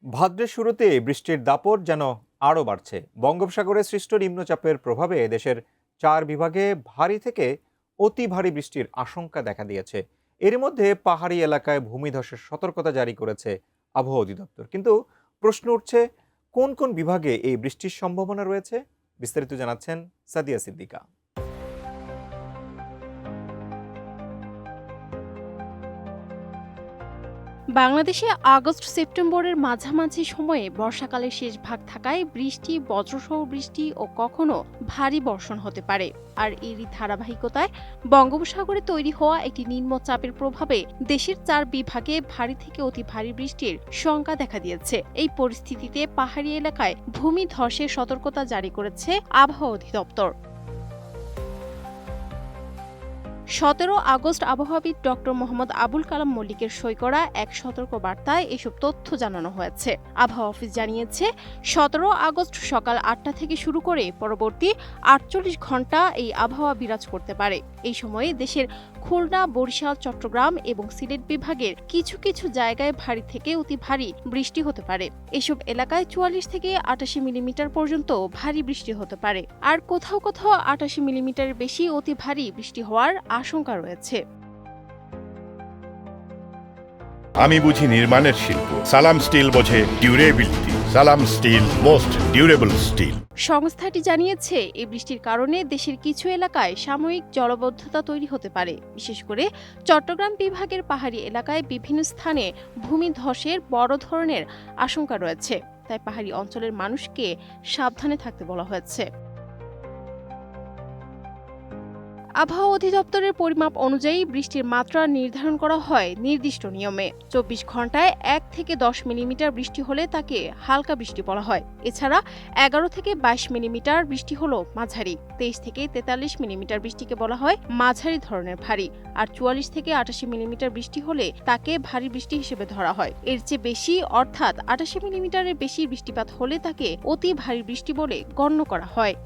ভাদ্রের শুরুতে বৃষ্টির দাপট যেন আরও বাড়ছে। বঙ্গোপসাগরে সৃষ্ট নিম্নচাপের প্রভাবে দেশের 4 বিভাগে ভারী থেকে অতি ভারী বৃষ্টির আশঙ্কা দেখা দিয়েছে। এর মধ্যে পাহাড়ি এলাকায় ভূমিধসের সতর্কতা জারি করেছে আবহাওয়া অধিদপ্তর। কিন্তু প্রশ্ন উঠছে, কোন কোন বিভাগে এই বৃষ্টির সম্ভাবনা রয়েছে? বিস্তারিত জানাচ্ছেন সাদিয়া সিদ্দিকা। বাংলাদেশে আগস্ট সেপ্টেম্বরের মাঝামাঝি সময়ে বর্ষাকালের শেষ ভাগ থাকায় বৃষ্টি, বজ্রসহ বৃষ্টি ও কখনো ভারী বর্ষণ হতে পারে। আর এরই ধারাবাহিকতায় বঙ্গোপসাগরে তৈরি হওয়া একটি নিম্নচাপের প্রভাবে দেশের 4 বিভাগে ভারী থেকে অতি ভারী বৃষ্টির শঙ্কা দেখা দিয়েছে। এই পরিস্থিতিতে পাহাড়ি এলাকায় ভূমিধসের সতর্কতা জারি করেছে আবহাওয়া অধিদপ্তর। 17 আগস্ট আবহাওয়াবিদ ডক্টর মোহাম্মদ আবুল কালাম মল্লিকের সই করা এক সতর্ক বার্তায় এসব তথ্য জানানো হয়েছে। আবহাওয়া অফিস জানিয়েছে, 17 আগস্ট সকাল 8টা থেকে শুরু করে পরবর্তী 48 ঘন্টা এই আবহাওয়া বিরাজ করতে পারে। এই সময়ে দেশের খুলনা, বরিশাল, চট্টগ্রাম এবং সিলেট বিভাগের কিছু কিছু জায়গায় ভারী থেকে অতি ভারী বৃষ্টি হতে পারে। এসব এলাকায় 44 থেকে 88 মিলিমিটার পর্যন্ত ভারী বৃষ্টি হতে পারে। আর কোথাও কোথাও 88 মিলিমিটারের বেশি অতি ভারী বৃষ্টি হওয়ার আশঙ্কা রয়েছে। আমি বুঝি নির্মাণের শিল্প, সালাম স্টিল বোঝে ডিউরেবিলিটি। সালাম স্টিল, মোস্ট ডিউরেবল স্টিল। সংস্থাটি জানিয়েছে, এই বৃষ্টির কারণে দেশের কিছু এলাকায় সাময়িক জলাবদ্ধতা তৈরি হতে পারে। বিশেষ করে চট্টগ্রাম বিভাগের পাহাড়ি এলাকায় বিভিন্ন স্থানে ভূমিধসের বড় ধরনের আশঙ্কা রয়েছে। তাই পাহাড়ি অঞ্চলের মানুষকে সাবধানে থাকতে বলা হয়েছে। আবহাওয়া অধিদপ্তরের পরিমাপ অনুযায়ী বৃষ্টির মাত্রা নির্ধারণ করা হয় নির্দিষ্ট নিয়মে। 24 ঘন্টায় 1 থেকে 10 মিলিমিটার বৃষ্টি হলে তাকে হালকা বৃষ্টি বলা হয়। এছাড়া 11 থেকে 22 মিলিমিটার বৃষ্টি হলো মাঝারি, 23 থেকে 43 মিলিমিটার বৃষ্টিকে বলা হয় মাঝারি ধরনের ভারী, আর 44 থেকে 88 মিলিমিটার বৃষ্টি হলে তাকে ভারী বৃষ্টি হিসেবে ধরা হয়। এর চেয়ে বেশি অর্থাৎ 88 মিলিমিটারের বেশি বৃষ্টিপাত হলে তাকে অতি ভারী বৃষ্টি বলে গণ্য করা হয়।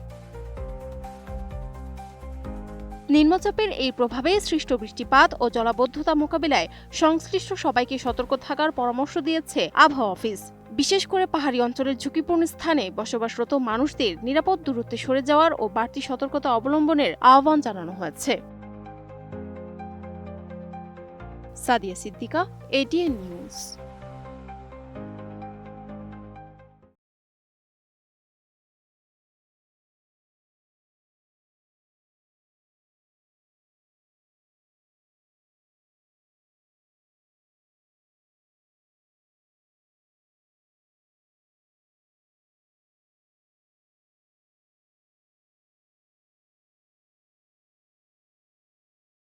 নিম্নচাপের এই প্রভাবে সৃষ্ট বৃষ্টিপাত ও জলাবদ্ধতা মোকাবিলায় সংশ্লিষ্ট সবাইকে সতর্ক থাকার পরামর্শ দিয়েছে আবহাওয়া অফিস। বিশেষ করে পাহাড়ি অঞ্চলের ঝুঁকিপূর্ণ স্থানে বসবাসরত মানুষদের নিরাপদ দূরত্বে সরে যাওয়ার ও বাড়তি সতর্কতা অবলম্বনের আহ্বান জানানো হয়েছে। সাদিয়া সিদ্দিকা, এটিএন নিউজ।